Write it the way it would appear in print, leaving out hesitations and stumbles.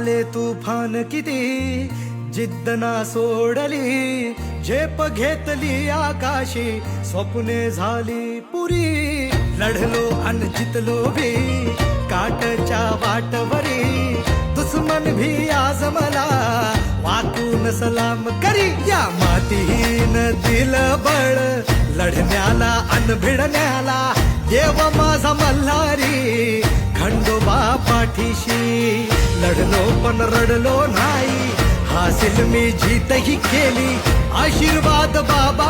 आले तुफान किती जिद्द ना सोडली, झेप घेतली आकाशी, स्वप्ने झाली पुरी. लढलो अन जितलो भी काटच्या वाटवरी, दुश्मन भी आज मला वाकून सलाम करी. या मातीहीन दिल बळ लढण्याला अन भिडण्याला, देव माझा मल्हारी खंडोबा पाठीशी. लढलो पण रडलो नाही, हासिल मी जीतही केली, आशीर्वाद बाबा